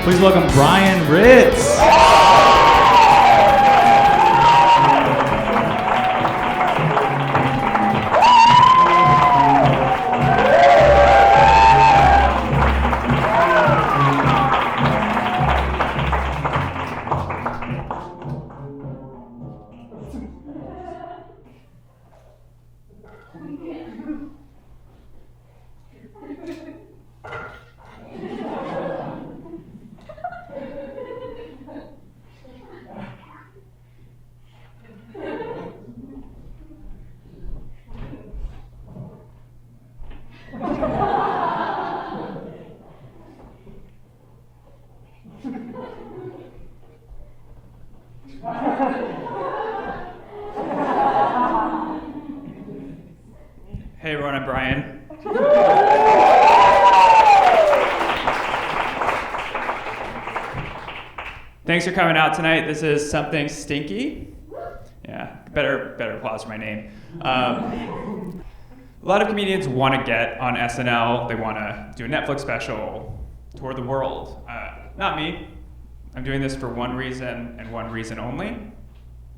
Please welcome Brian Reitz. Hey everyone, I'm Brian. Thanks for coming out tonight. This is something Stinky. Yeah, better applause for my name. A lot of comedians want to get on SNL. They want to do a Netflix special, tour the world. Not me. I'm doing this for one reason and one reason only.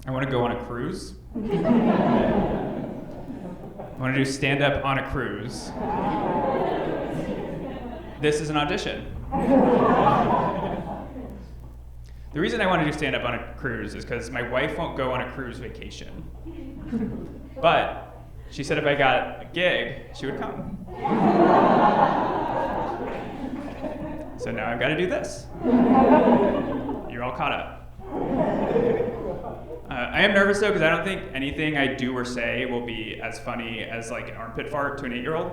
I want to go on a cruise. I want to do stand-up on a cruise. This is an audition. The reason I want to do stand-up on a cruise is because my wife won't go on a cruise vacation. But she said if I got a gig, she would come. So now I've got to do this. You're all caught up. I am nervous though, because I don't think anything I do or say will be as funny as like an armpit fart to an 8-year-old.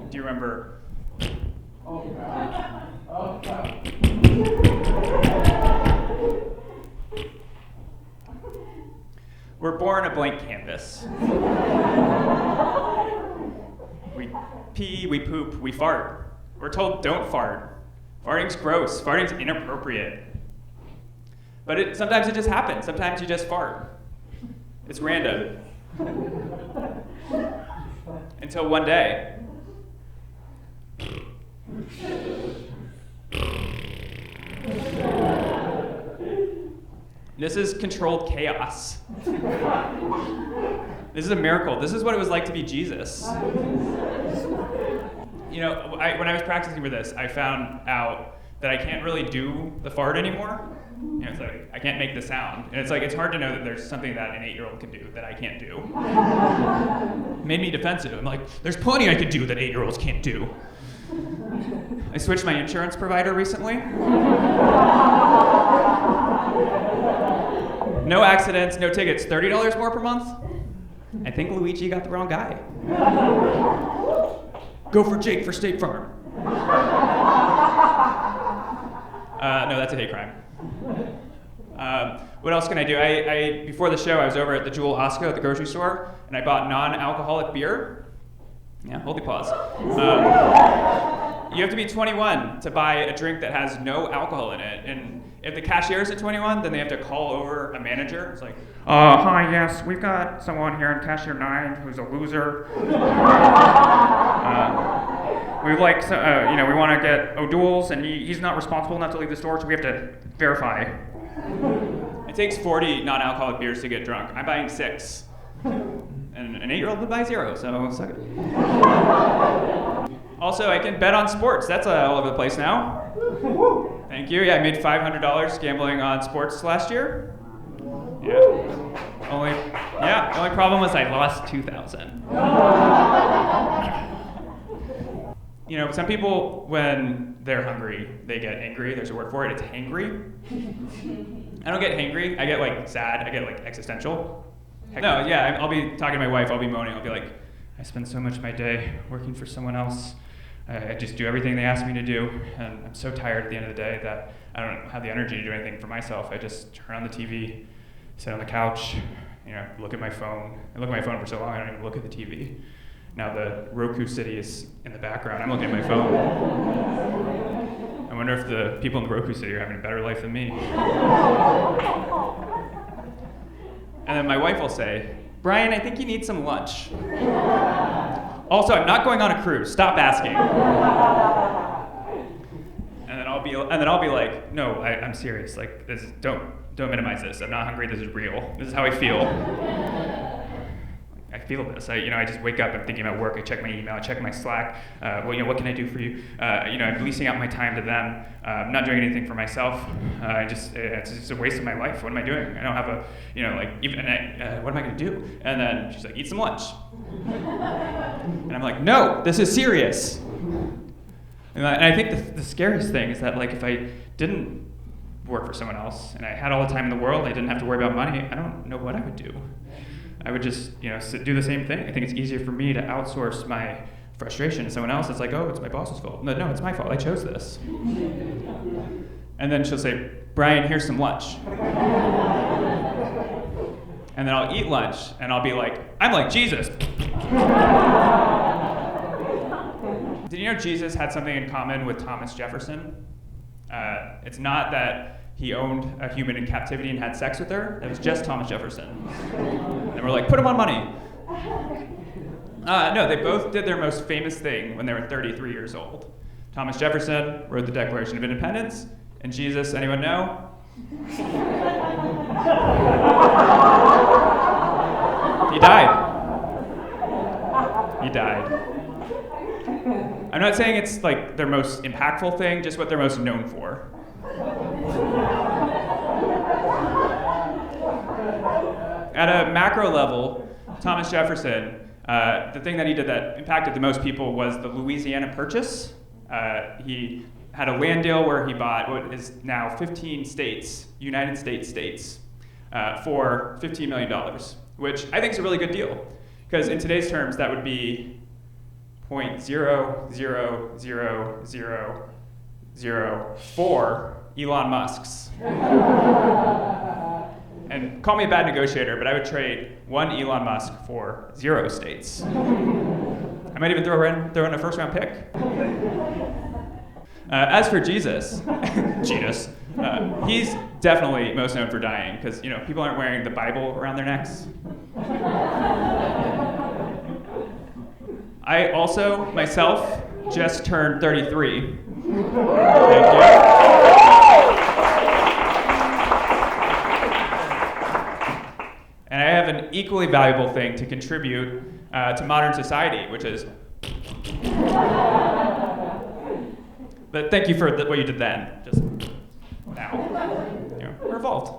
Do you remember? Oh, God. Oh, God. We're born a blank canvas. We pee, we poop, we fart. We're told don't fart. Farting's gross. Farting's inappropriate. But sometimes it just happens. Sometimes you just fart. It's random. Until one day. This is controlled chaos. This is a miracle. This is what it was like to be Jesus. You know, when I was practicing for this, I found out that I can't really do the fart anymore. You know, it's like, I can't make the sound. And it's like, it's hard to know that there's something that an 8-year-old can do that I can't do. It made me defensive. I'm like, there's plenty I could do that 8-year-olds can't do. I switched my insurance provider recently. No accidents, no tickets, $30 more per month? I think Luigi got the wrong guy. Go for Jake for State Farm. No, that's a hate crime. What else can I do? Before the show, I was over at the Jewel Osco at the grocery store, and I bought non-alcoholic beer. Yeah, hold the pause. You have to be 21 to buy a drink that has no alcohol in it, and if the cashier's at 21, then they have to call over a manager. It's like, hi, yes, we've got someone here in cashier 9 who's a loser. We want to get O'Doul's, and he's not responsible enough to leave the store, so we have to verify. It takes 40 non-alcoholic beers to get drunk. I'm buying 6. And an 8-year-old would buy 0, so suck it. Also, I can bet on sports. That's all over the place now. Thank you. Yeah, I made $500 gambling on sports last year. Yeah. The only problem was I lost $2,000. You know, some people, when they're hungry, they get angry. There's a word for it. It's hangry. I don't get hangry. I get like sad. I get like existential. No, yeah, I'll be talking to my wife. I'll be moaning. I'll be like, I spend so much of my day working for someone else. I just do everything they ask me to do, and I'm so tired at the end of the day that I don't have the energy to do anything for myself. I just turn on the TV, sit on the couch, look at my phone. I look at my phone for so long I don't even look at the TV. Now the Roku City is in the background. I'm looking at my phone. I wonder if the people in the Roku City are having a better life than me. And then my wife will say, Brian, I think you need some lunch. Also, I'm not going on a cruise. Stop asking. And then I'll be like, no, I'm serious. Like, don't minimize this. I'm not hungry. This is real. This is how I feel. I feel this. I just wake up. I'm thinking about work. I check my email. I check my Slack. What can I do for you? I'm leasing out my time to them. I'm not doing anything for myself. It's just a waste of my life. What am I doing? I don't have what am I going to do? And then she's like, eat some lunch. And I'm like, no, this is serious. And I think the scariest thing is that, like, if I didn't work for someone else and I had all the time in the world, I didn't have to worry about money, I don't know what I would do. I would just, do the same thing. I think it's easier for me to outsource my frustration to someone else. It's like, oh, it's my boss's fault. No, it's my fault. I chose this. And then she'll say, Brian, here's some lunch. And then I'll eat lunch, and I'll be like, I'm like Jesus. Did you know Jesus had something in common with Thomas Jefferson? It's not that he owned a human in captivity and had sex with her. That was just Thomas Jefferson. And we're like, put him on money. No, they both did their most famous thing when they were 33 years old. Thomas Jefferson wrote the Declaration of Independence, and Jesus, anyone know? He died. I'm not saying it's like their most impactful thing, just what they're most known for. At a macro level, Thomas Jefferson, the thing that he did that impacted the most people was the Louisiana Purchase. He had a land deal where he bought what is now 15 states, United States, for $15 million, which I think is a really good deal. Because in today's terms, that would be 0.00004 Elon Musks. And call me a bad negotiator, but I would trade one Elon Musk for 0 states. I might even throw in a first-round pick. As for Jesus, he's definitely most known for dying, because people aren't wearing the Bible around their necks. I also, myself, just turned 33. Thank you. And I have an equally valuable thing to contribute to modern society, which is... But thank you for what you did then. Just now. We're involved.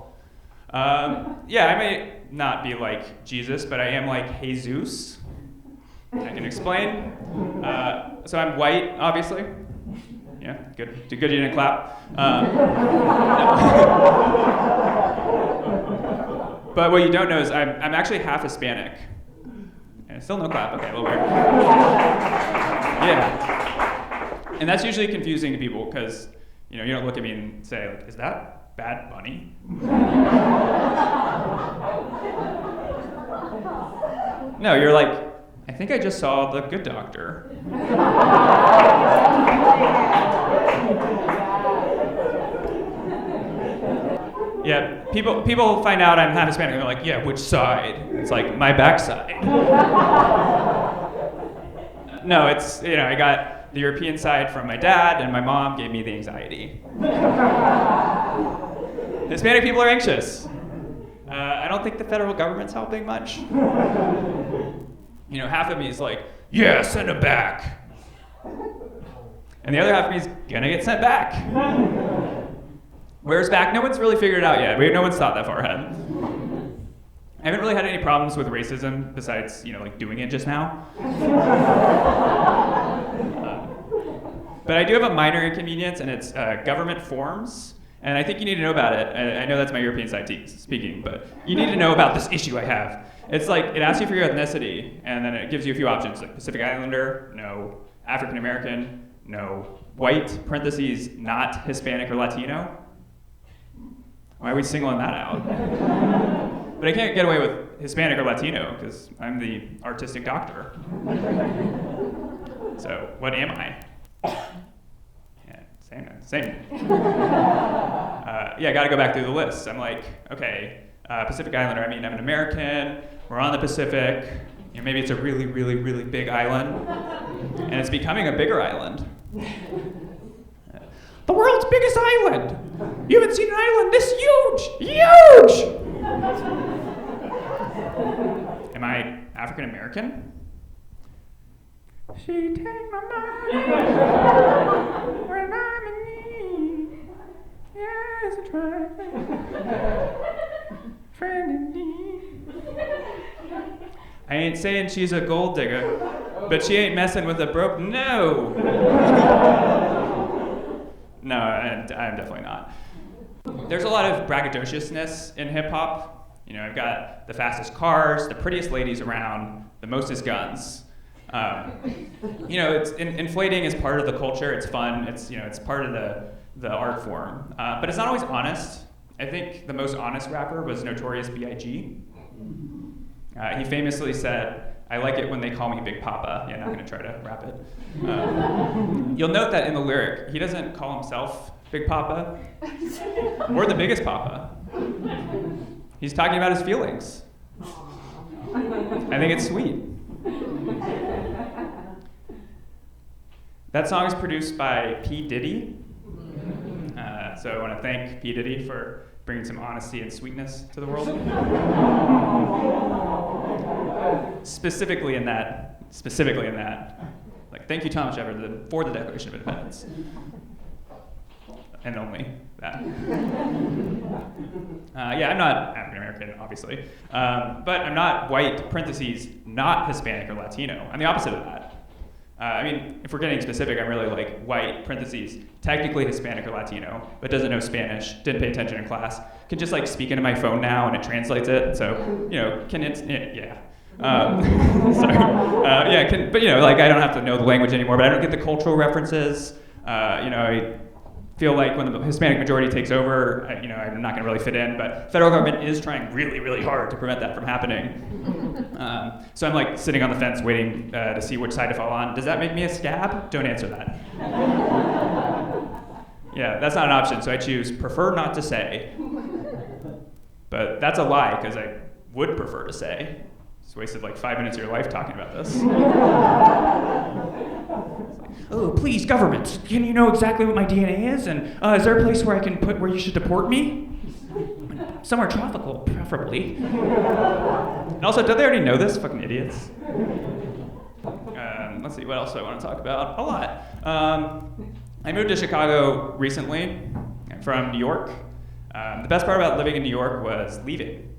I may not be like Jesus, but I am like Jesus. I can explain. So I'm white, obviously. Yeah, good you didn't clap. But what you don't know is I'm actually half Hispanic. And still no clap. Okay, a little weird. Yeah. And that's usually confusing to people because you don't look at me and say, like, is that Bad Bunny? No, you're like, I think I just saw The Good Doctor. Yeah, people find out I'm half Hispanic and they're like, yeah, which side? It's like, my backside. No, it's, I got the European side from my dad, and my mom gave me the anxiety. Hispanic people are anxious. I don't think the federal government's helping much. Half of me is like, yeah, send him back. And the other half of me is gonna get sent back. Where's back? No one's really figured it out yet. No one's thought that far ahead. I haven't really had any problems with racism besides, like doing it just now. But I do have a minor inconvenience, and it's government forms. And I think you need to know about it. I know that's my European side speaking, but you need to know about this issue I have. It's like, it asks you for your ethnicity, and then it gives you a few options, like Pacific Islander, no. African American, no. White, parentheses, not Hispanic or Latino. Why are we singling that out? But I can't get away with Hispanic or Latino, because I'm the artistic doctor. So, what am I? Same. I gotta go back through the list. I'm like, okay, Pacific Islander, I'm an American, we're on the Pacific, maybe it's a really, really, really big island, and it's becoming a bigger island. The world's world's biggest island. You haven't seen an island this huge. Am I African American? She take my mind when I'm in need. Yes, I try. Friend in need. I ain't saying she's a gold digger, but she ain't messing with a broke. No. No, I'm definitely not. There's a lot of braggadociousness in hip hop. You know, I've got the fastest cars, the prettiest ladies around, the mostest guns. You know, inflating is part of the culture. It's fun. It's part of the art form. But it's not always honest. I think the most honest rapper was Notorious B.I.G. He famously said, "I like it when they call me Big Papa." Yeah, I'm going to try to rap it. You'll note that in the lyric, he doesn't call himself Big Papa or the biggest Papa. He's talking about his feelings. I think it's sweet. That song is produced by P. Diddy. So I want to thank P. Diddy for bringing some honesty and sweetness to the world. Specifically in that. Like, thank you, Thomas Jefferson, for the Declaration of Independence. And only that. Yeah, I'm not African American, obviously. But I'm not white, parentheses, not Hispanic or Latino. I'm the opposite of that. I mean, if we're getting specific, I'm really like white, parentheses, technically Hispanic or Latino, but doesn't know Spanish, didn't pay attention in class, can just like speak into my phone now and it translates it. So, you know, yeah. Sorry. But you know, like I don't have to know the language anymore, but I don't get the cultural references. You know, I feel like when the Hispanic majority takes over, I'm not going to really fit in, but federal government is trying really, really hard to prevent that from happening. So I'm like sitting on the fence waiting to see which side to fall on. Does that make me a scab? Don't answer that. Yeah, that's not an option, so I choose prefer not to say. But that's a lie, because I would prefer to say. Just wasted like 5 minutes of your life talking about this. Oh, please, government, can you know exactly what my DNA is? And is there a place where I can put where you should deport me? Somewhere tropical, preferably. And also, don't they already know this? Fucking idiots. Let's see, what else do I want to talk about? A lot. I moved to Chicago recently from New York. The best part about living in New York was leaving.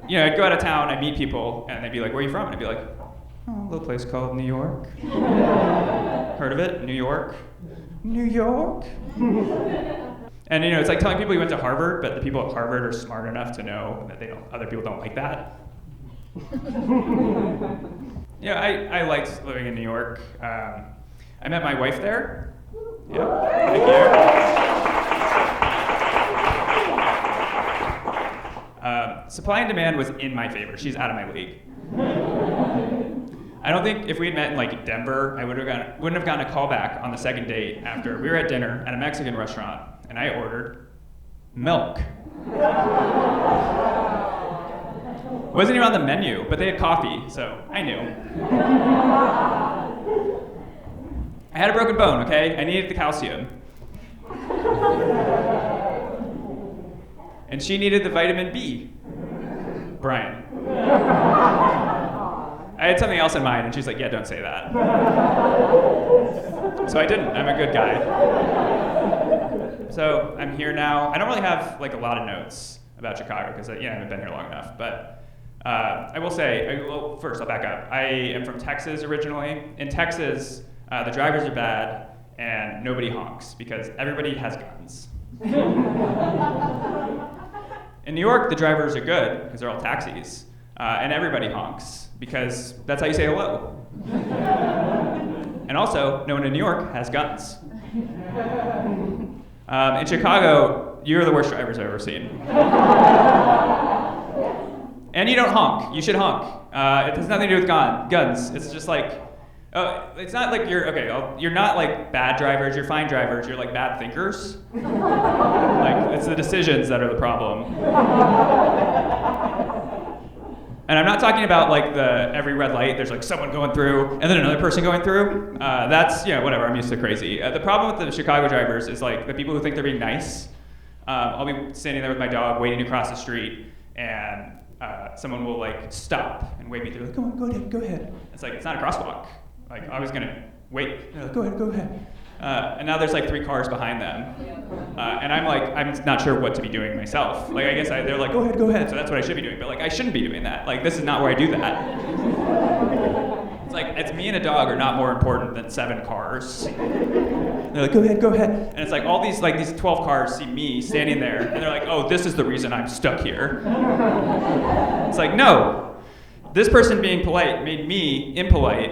I'd go out of town, I'd meet people, and they'd be like, "Where are you from?" And I'd be like, "Oh, a little place called New York." Heard of it? New York? New York? And it's like telling people you went to Harvard, but the people at Harvard are smart enough to know that other people don't like that. I liked living in New York. I met my wife there. Yeah, thank you. Supply and demand was in my favor. She's out of my league. I don't think if we had met in like Denver, I wouldn't have gotten a call back on the second date after we were at dinner at a Mexican restaurant, and I ordered milk. Wasn't even on the menu, but they had coffee, so I knew. I had a broken bone, okay? I needed the calcium. And she needed the vitamin B. Brian. I had something else in mind, and she's like, "Yeah, don't say that." So I didn't. I'm a good guy. So I'm here now. I don't really have like a lot of notes about Chicago because I haven't been here long enough. But I will say, first I'll back up. I am from Texas originally. In Texas, the drivers are bad, and nobody honks because everybody has guns. In New York, the drivers are good because they're all taxis, and everybody honks because that's how you say hello. And also, no one in New York has guns. In Chicago, you're the worst drivers I've ever seen. And you don't honk. You should honk. It has nothing to do with guns. It's just like, it's not like you're not like bad drivers, you're fine drivers, you're like bad thinkers. Like, it's the decisions that are the problem. And I'm not talking about like every red light, there's like someone going through and then another person going through. That's, whatever, I'm used to crazy. The problem with the Chicago drivers is like the people who think they're being nice. I'll be standing there with my dog waiting to cross the street, and someone will like stop and wave me through, like, go on, go ahead. It's like, it's not a crosswalk. Like, I was gonna wait. Like, go ahead. And now there's like 3 cars behind them. And I'm not sure what to be doing myself. Like, I guess they're like, go ahead. So that's what I should be doing. But like, I shouldn't be doing that. Like, this is not where I do that. It's like, it's me and a dog are not more important than 7 cars. They're like, go ahead. And it's like all these 12 cars see me standing there, and they're like, oh, this is the reason I'm stuck here. It's like, no. This person being polite made me impolite,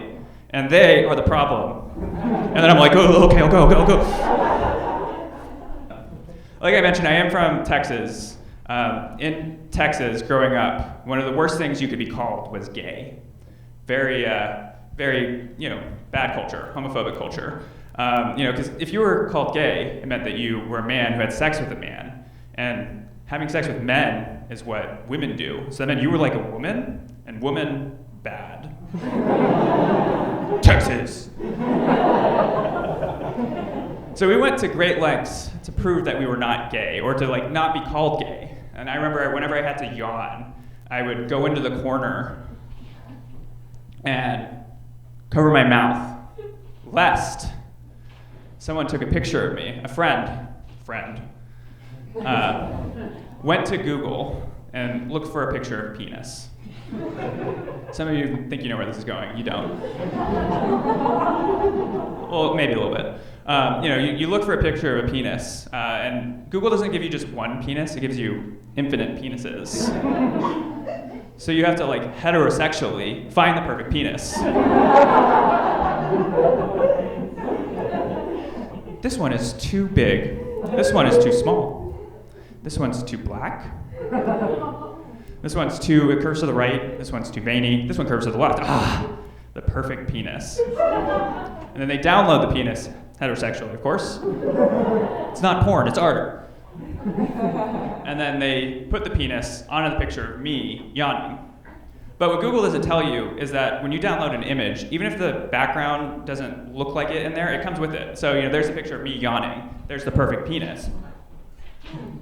and they are the problem. And then I'm like, oh, okay, I'll go. Like I mentioned, I am from Texas. In Texas, growing up, one of the worst things you could be called was gay. Very, bad culture, homophobic culture. Because if you were called gay, it meant that you were a man who had sex with a man. And having sex with men is what women do. So that meant you were like a woman, and woman, bad. Texas. So we went to great lengths to prove that we were not gay, or to like not be called gay. And I remember whenever I had to yawn, I would go into the corner and cover my mouth, lest someone took a picture of me. A friend, went to Google and looked for a picture of penis. Some of you think you know where this is going. You don't. Well, maybe a little bit. You look for a picture of a penis, and Google doesn't give you just one penis, it gives you infinite penises. So you have to, like, heterosexually find the perfect penis. This one is too big. This one is too small. This one's too black. This one's it curves to the right. This one's too veiny. This one curves to the left. The perfect penis. And then they download the penis, heterosexually, of course. It's not porn, it's art. And then they put the penis onto the picture of me yawning. But what Google doesn't tell you is that when you download an image, even if the background doesn't look like it in there, it comes with it. So there's a picture of me yawning. There's the perfect penis.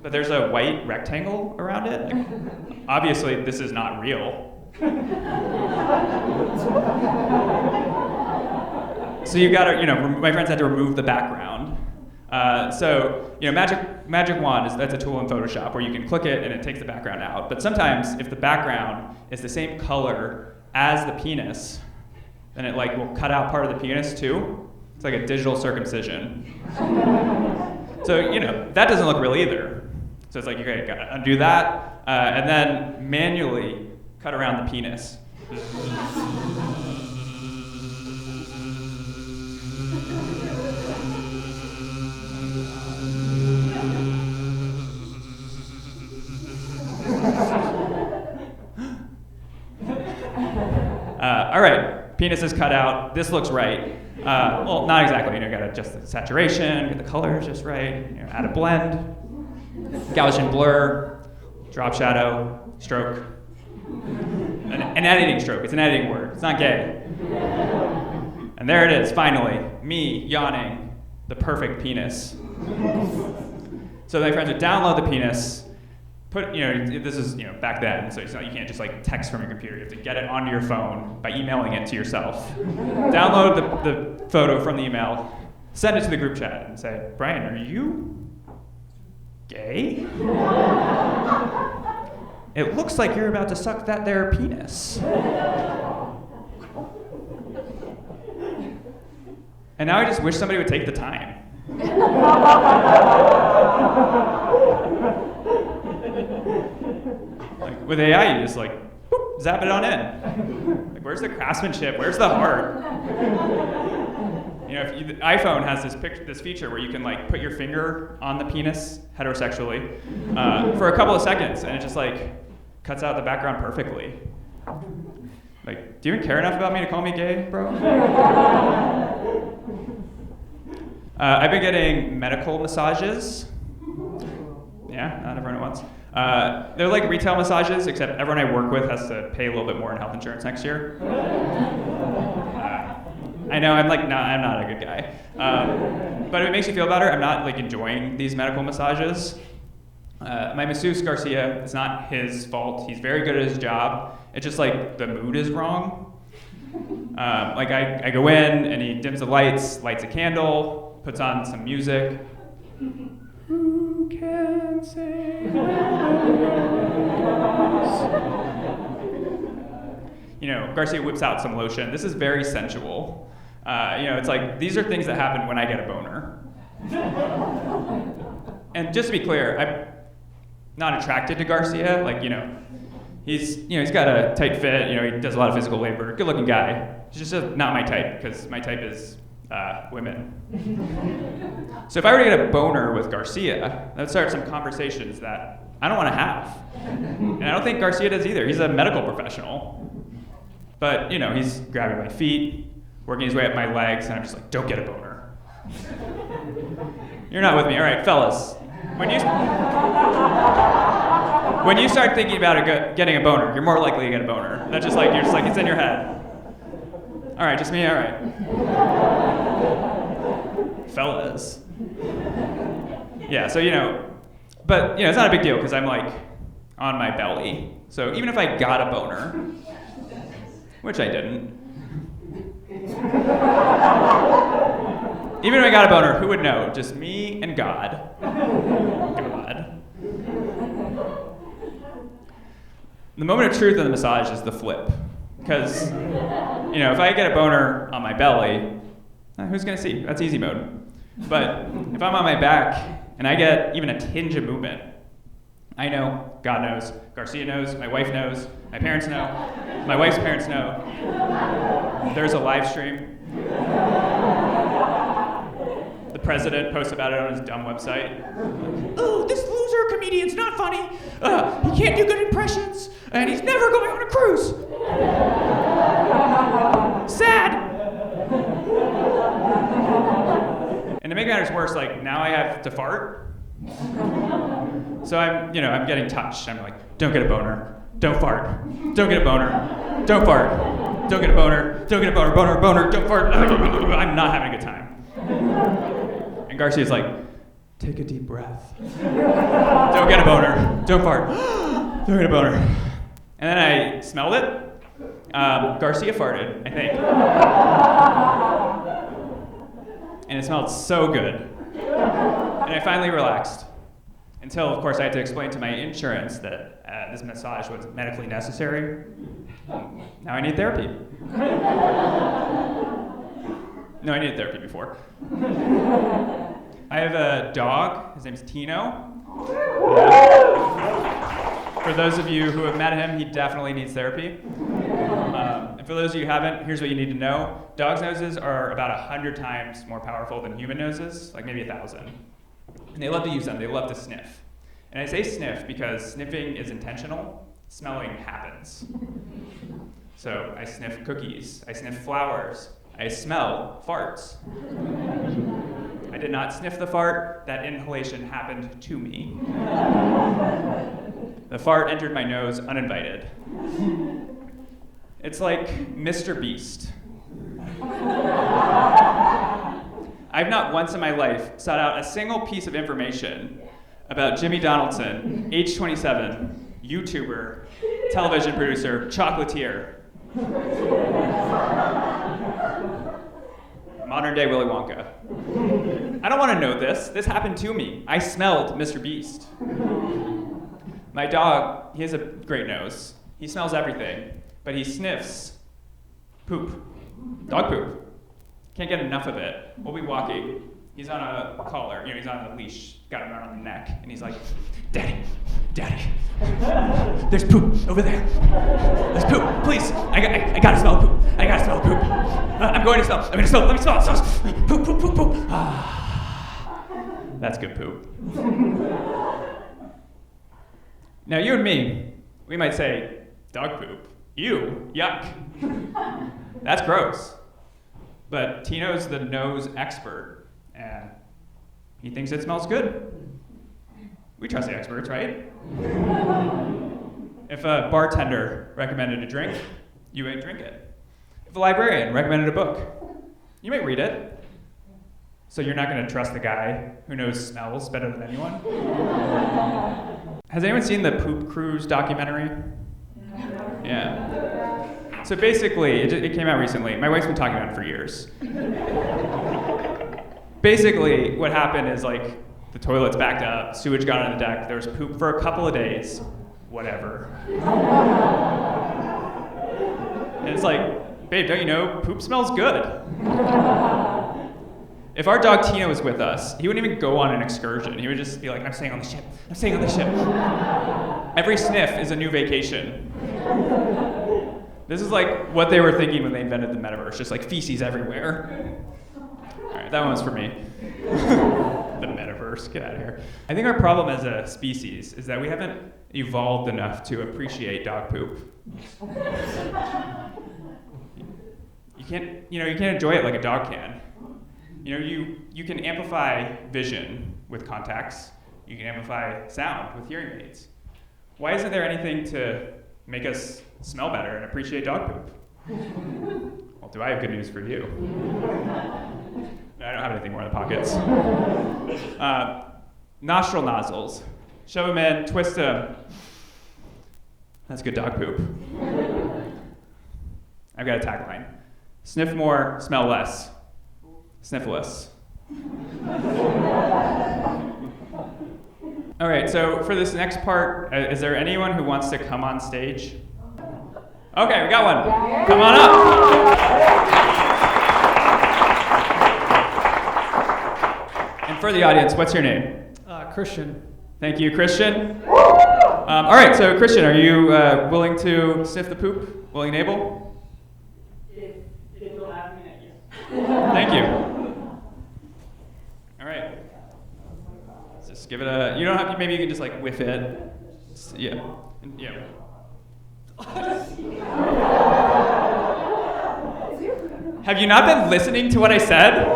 But there's a white rectangle around it. Like, obviously, this is not real. So you got to, my friends had to remove the background. Magic Wand that's a tool in Photoshop where you can click it and it takes the background out. But sometimes, if the background is the same color as the penis, then it will cut out part of the penis too. It's like a digital circumcision. So that doesn't look real either. So it's like you gotta undo that and then manually cut around the penis. All right, penis is cut out. This looks right. Well, not exactly. You gotta adjust the saturation, get the colors just right. Add a blend, Gaussian blur, drop shadow, stroke. An editing stroke. It's an editing word. It's not gay. And there it is. Finally, me yawning, the perfect penis. So my friends would download the penis. This is back then, so it's not, you can't just text from your computer. You have to get it onto your phone by emailing it to yourself. Download the photo from the email, send it to the group chat, and say, Brian, are you gay? It looks like you're about to suck that there penis. And now I just wish somebody would take the time. With AI, you just boop, zap it on in. Where's the craftsmanship? Where's the heart? The iPhone has this feature where you can put your finger on the penis heterosexually for a couple of seconds, and it just cuts out the background perfectly. Do you even care enough about me to call me gay, bro? I've been getting medical massages. Yeah, not everyone at once. They're like retail massages, except everyone I work with has to pay a little bit more in health insurance next year. I know I'm not a good guy, but if it makes you feel better, I'm not like enjoying these medical massages. My masseuse Garcia, it's not his fault. He's very good at his job. It's just like the mood is wrong. Like I go in and he dims the lights, lights a candle, puts on some music. Who can say Garcia whips out some lotion. This is very sensual. It's like, these are things that happen when I get a boner. And just to be clear, I'm not attracted to Garcia. Like, he's got a tight fit, he does a lot of physical labor, good looking guy. He's just not my type, because my type is women. So if I were to get a boner with Garcia, that would start some conversations that I don't want to have. And I don't think Garcia does either. He's a medical professional. But, he's grabbing my feet, working his way up my legs, and I'm just like, don't get a boner. You're not with me. All right, fellas. When you start thinking about getting a boner, you're more likely to get a boner. That's just like, it's in your head. All right, just me, all right. Fellas. Yeah, so, but, it's not a big deal because I'm like on my belly. So even if I got a boner, which I didn't, even if I got a boner, who would know? Just me and God. God. The moment of truth in the massage is the flip. Because, if I get a boner on my belly, who's going to see? That's easy mode. But if I'm on my back and I get even a tinge of movement, I know, God knows, Garcia knows, my wife knows, my parents know, my wife's parents know. There's a live stream. The president posts about it on his dumb website. Oh, this loser comedian's not funny. He can't do good impressions, and he's never going on a cruise. Sad. And to make matters worse, now I have to fart. So I'm getting touched. I'm like, don't get a boner. Don't fart. Don't get a boner. Don't fart. Don't get a boner. Don't get a boner. Boner. Don't fart. I'm not having a good time. And Garcia's like, take a deep breath. Don't get a boner. Don't fart. Don't get a boner. And then I smelled it. Garcia farted, I think. And it smelled so good. And I finally relaxed. Until, of course, I had to explain to my insurance that this massage was medically necessary. Now I need therapy. No, I needed therapy before. I have a dog. His name's Tino. Yeah. For those of you who have met him, he definitely needs therapy. And for those of you who haven't, here's what you need to know. Dogs' noses are about 100 times more powerful than human noses, like maybe 1,000. And they love to use them. They love to sniff. And I say sniff because sniffing is intentional. Smelling happens. So I sniff cookies. I sniff flowers. I smell farts. I did not sniff the fart. That inhalation happened to me. The fart entered my nose uninvited. It's like Mr. Beast. I've not once in my life sought out a single piece of information about Jimmy Donaldson, age 27, YouTuber, television producer, chocolatier. Modern day Willy Wonka. I don't want to know this. This happened to me. I smelled Mr. Beast. My dog, he has a great nose. He smells everything, but he sniffs poop. Dog poop. Can't get enough of it. We'll be walking. He's on a collar, he's on a leash, got him around the neck, and he's like, Daddy, there's poop over there. There's poop, please. I gotta smell poop. I gotta smell poop. I'm gonna smell, let me smell it. Poop. Ah, that's good poop. Now you and me, we might say, dog poop, ew, yuck. That's gross. But Tino's the nose expert, and he thinks it smells good. We trust the experts, right? If a bartender recommended a drink, you may drink it. If a librarian recommended a book, you may read it. So you're not going to trust the guy who knows smells better than anyone? Has anyone seen the Poop Cruise documentary? Yeah. So basically, it came out recently. My wife's been talking about it for years. Basically, what happened is like the toilet's backed up, sewage got on the deck, there was poop for a couple of days, whatever. And it's like, babe, don't you know, poop smells good. If our dog Tina was with us, he wouldn't even go on an excursion. He would just be like, I'm staying on the ship, I'm staying on the ship. Every sniff is a new vacation. This is like what they were thinking when they invented the metaverse, just like feces everywhere. All right, that one was for me. The metaverse, get out of here. I think our problem as a species is that we haven't evolved enough to appreciate dog poop. You can't enjoy it like a dog can. You can amplify vision with contacts. You can amplify sound with hearing aids. Why isn't there anything to make us smell better and appreciate dog poop? Well, do I have good news for you? I don't have anything more in the pockets. Nostril nozzles. Shove them in, twist them. That's good dog poop. I've got a tagline. Sniff more, smell less. Sniff less. All right, so for this next part, is there anyone who wants to come on stage? Okay, we got one. Come on up. And for the audience, what's your name? Christian. Thank you, Christian. All right, so Christian, are you willing to sniff the poop? Willing and able? If you'll have me, yes. Thank you. All right. Let's just give it a. You don't have to. Maybe you can just like whiff it. Yeah. Yeah. Have you not been listening to what I said?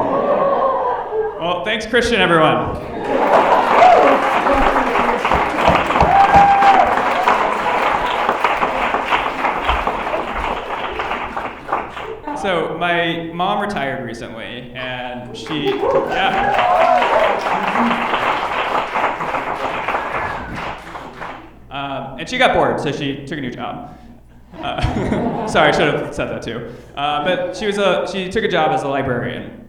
Well, thanks, Christian, everyone. So my mom retired recently, and and she got bored, so she took a new job. Sorry, I should have said that too. But she took a job as a librarian.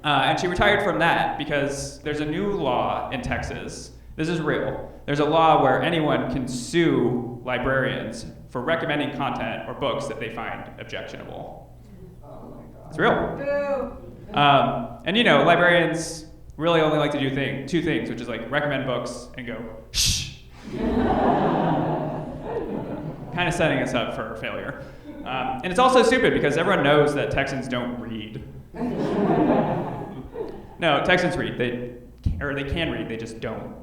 And she retired from that because there's a new law in Texas. This is real. There's a law where anyone can sue librarians for recommending content or books that they find objectionable. It's real. And librarians really only like to do two things, which is like recommend books and go, shh. Kind of setting us up for failure. And it's also stupid because everyone knows that Texans don't read. No, Texans read. They can read, they just don't.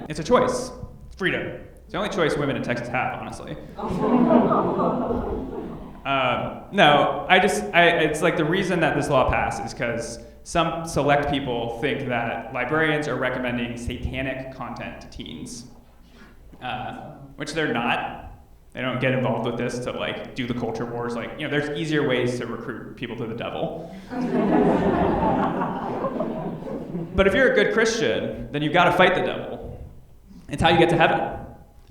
It's a choice. It's freedom. It's the only choice women in Texas have, honestly. It's like the reason that this law passed is because some select people think that librarians are recommending satanic content to teens, which they're not. They don't get involved with this to like do the culture wars. Like, there's easier ways to recruit people to the devil. But if you're a good Christian, then you've got to fight the devil. It's how you get to heaven.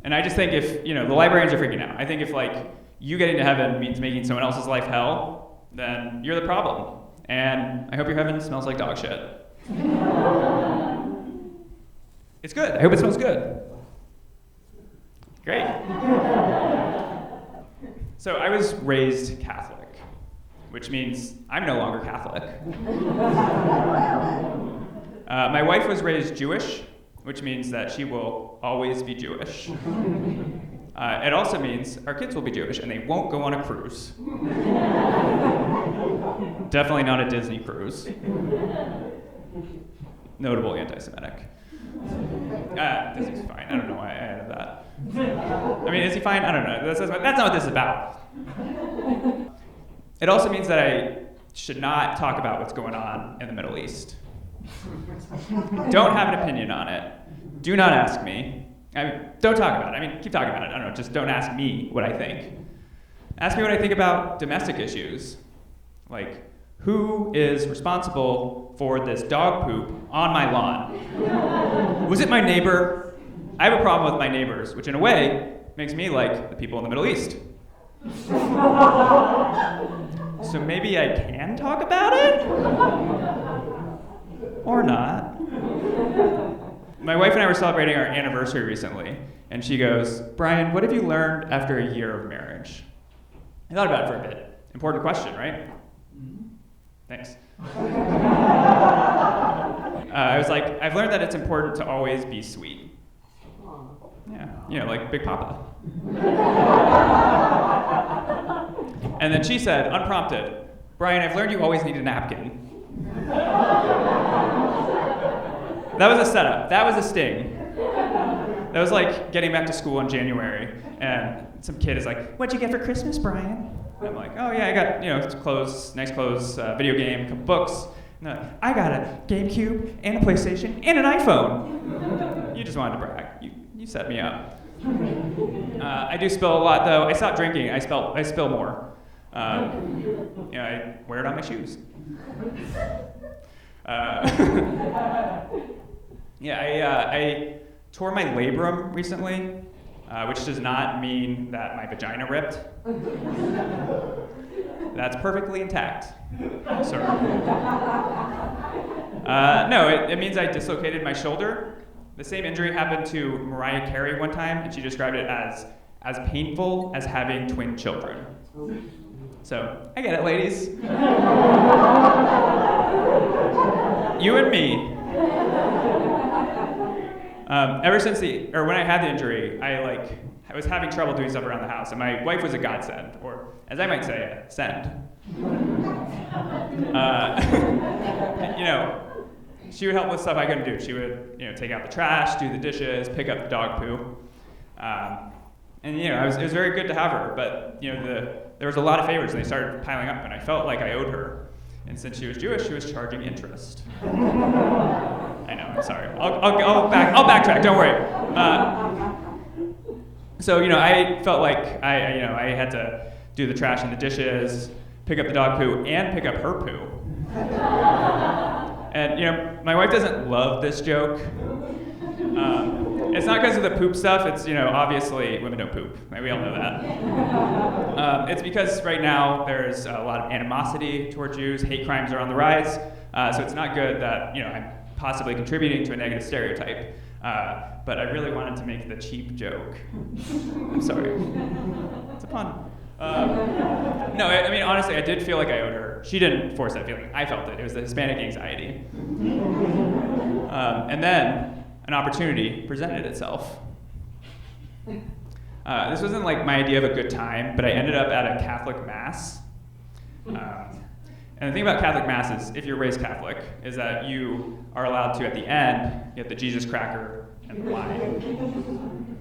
And I just think if, the librarians are freaking out. I think if like you getting to heaven means making someone else's life hell, then you're the problem. And I hope your heaven smells like dog shit. It's good. I hope it smells good. Great. So I was raised Catholic, which means I'm no longer Catholic. My wife was raised Jewish, which means that she will always be Jewish. It also means our kids will be Jewish and they won't go on a cruise. Definitely not a Disney cruise. Notable anti-Semitic. Disney's fine. I don't know why I added that. I mean, is he fine? I don't know. That's not what this is about. It also means that I should not talk about what's going on in the Middle East. Don't have an opinion on it. Do not ask me. I mean, don't talk about it. I mean, keep talking about it. I don't know, just don't ask me what I think. Ask me what I think about domestic issues. Like, who is responsible for this dog poop on my lawn? Was it my neighbor? I have a problem with my neighbors, which in a way makes me like the people in the Middle East. So maybe I can talk about it? Or not. My wife and I were celebrating our anniversary recently, and she goes, Brian, what have you learned after a year of marriage? I thought about it for a bit. Important question, right? Thanks. I was like, I've learned that it's important to always be sweet. Yeah, like Big Papa. And then she said, unprompted, Brian, I've learned you always need a napkin. That was a setup. That was a sting. That was like getting back to school in January, and some kid is like, what'd you get for Christmas, Brian? And I'm like, oh yeah, I got, clothes, nice clothes, video game, a couple books. No, I got a GameCube and a PlayStation and an iPhone. You just wanted to brag. You set me up. I do spill a lot though. I stopped drinking. I spill more. I wear it on my shoes. I tore my labrum recently, which does not mean that my vagina ripped. That's perfectly intact, sir. No, it means I dislocated my shoulder. The same injury happened to Mariah Carey one time, and she described it as painful as having twin children. So, I get it, ladies. You and me. Ever since when I had the injury, I was having trouble doing stuff around the house, and my wife was a godsend, or as I might say, a send. She would help with stuff I couldn't do. She would, take out the trash, do the dishes, pick up the dog poo. It was very good to have her, but there was a lot of favors, and they started piling up, and I felt like I owed her. And since she was Jewish, she was charging interest. I know, I'm sorry. I'll backtrack. Don't worry. I felt like I had to do the trash and the dishes, pick up the dog poo, and pick up her poo. And my wife doesn't love this joke. It's not because of the poop stuff. It's obviously women don't poop. We all know that. It's because right now there's a lot of animosity toward Jews. Hate crimes are on the rise. So it's not good that I'm possibly contributing to a negative stereotype. But I really wanted to make the cheap joke. I'm sorry. It's a pun. Honestly, I did feel like I owed her. She didn't force that feeling. I felt it. It was the Hispanic anxiety. And then an opportunity presented itself. This wasn't like my idea of a good time, but I ended up at a Catholic mass. And the thing about Catholic mass is, if you're raised Catholic, is that you are allowed to, at the end, get the Jesus cracker and the wine.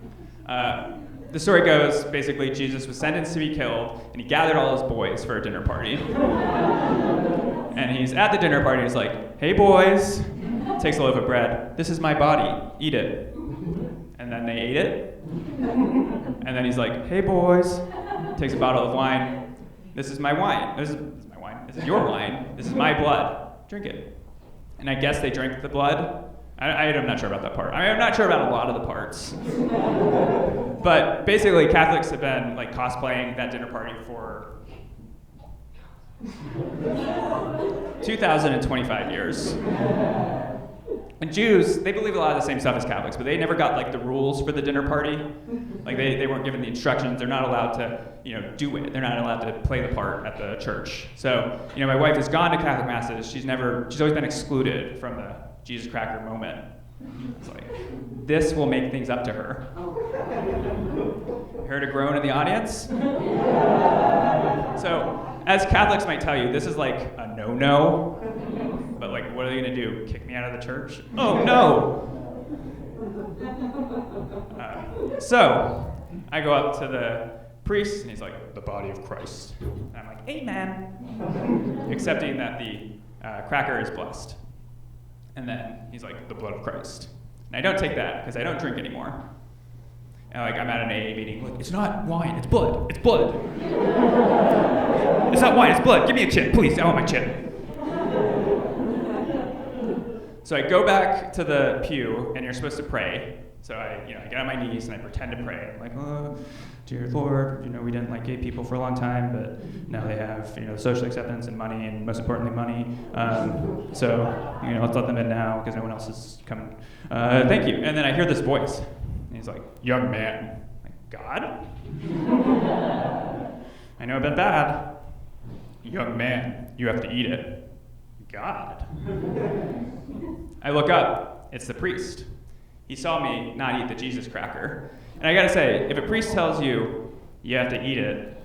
The story goes, basically, Jesus was sentenced to be killed, and he gathered all his boys for a dinner party. And he's at the dinner party, he's like, hey boys, takes a loaf of bread, this is my body, eat it. And then they ate it. And then he's like, hey boys, takes a bottle of wine, this is my wine. This is my wine. This is your wine. This is my blood. Drink it. And I guess they drank the blood. I'm not sure about that part. I'm not sure about a lot of the parts. But basically, Catholics have been cosplaying that dinner party for 2,025 years. And Jews, they believe a lot of the same stuff as Catholics, but they never got the rules for the dinner party. They weren't given the instructions. They're not allowed to, do it. They're not allowed to play the part at the church. So, my wife has gone to Catholic masses. She's always been excluded from the Jesus cracker moment. It's this will make things up to her. Heard a groan in the audience? So, as Catholics might tell you, this is a no-no. But what are they going to do? Kick me out of the church? Oh no! So, I go up to the priest, and he's like, the body of Christ. And I'm like, amen. Accepting that the cracker is blessed. And then he's like, the blood of Christ. And I don't take that, because I don't drink anymore. And like I'm at an AA meeting, look, it's not wine, it's blood, it's blood. It's not wine, it's blood. Give me a chip, please. I want my chip. So I go back to the pew, and you're supposed to pray. So I get on my knees and I pretend to pray. I'm like, oh, dear Lord, we didn't like gay people for a long time, but now they have, social acceptance and money, and most importantly, money. So let's let them in now because no one else is coming. Thank you. And then I hear this voice, and he's like, young man. I'm like, God? I know I've been bad. Young man, you have to eat it. God. I look up. It's the priest. He saw me not eat the Jesus cracker. And I gotta say, if a priest tells you you have to eat it,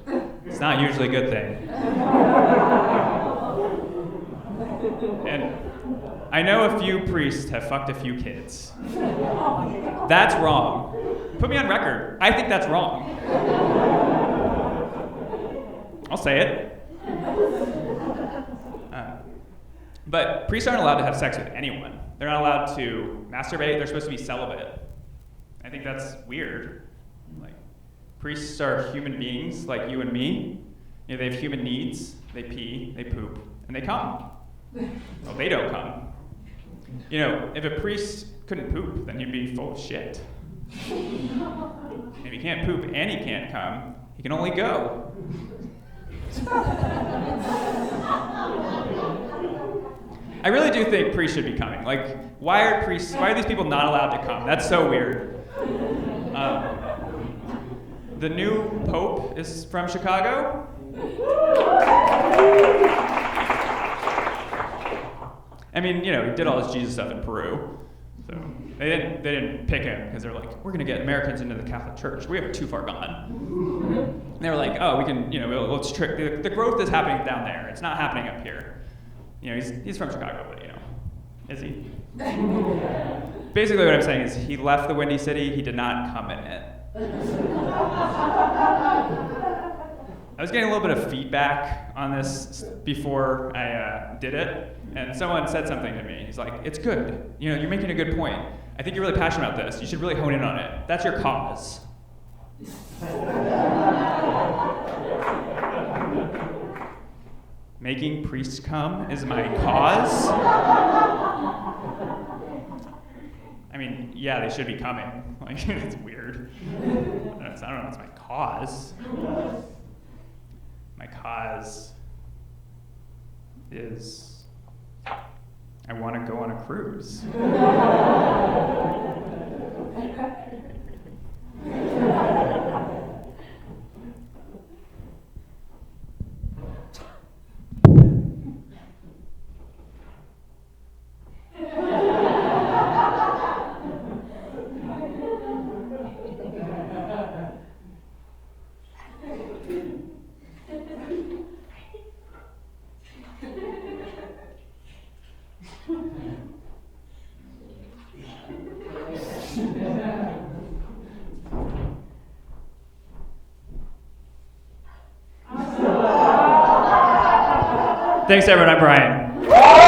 it's not usually a good thing. And I know a few priests have fucked a few kids. That's wrong. Put me on record. I think that's wrong. I'll say it. But priests aren't allowed to have sex with anyone. They're not allowed to masturbate. They're supposed to be celibate. I think that's weird. Like, priests are human beings like you and me. They have human needs. They pee, they poop, and they come. Well, they don't come. If a priest couldn't poop, then he'd be full of shit. If he can't poop and he can't come, he can only go. I really do think priests should be coming. Like, why are these people not allowed to come? That's so weird. The new pope is from Chicago. I mean, he did all this Jesus stuff in Peru. So they didn't pick him because they're like, we're going to get Americans into the Catholic Church. We are too far gone. And they were like, oh, we can, let's trick. The growth is happening down there. It's not happening up here. He's from Chicago, but is he? Basically what I'm saying is he left the Windy City, he did not come in it. I was getting a little bit of feedback on this before I did it, and someone said something to me. He's like, it's good. You're making a good point. I think you're really passionate about this. You should really hone in on it. That's your cause. Making priests come is my cause? I mean, yeah, they should be coming. Like, it's weird. I don't know if it's my cause. My cause is I want to go on a cruise. Thanks, everyone. I'm Brian.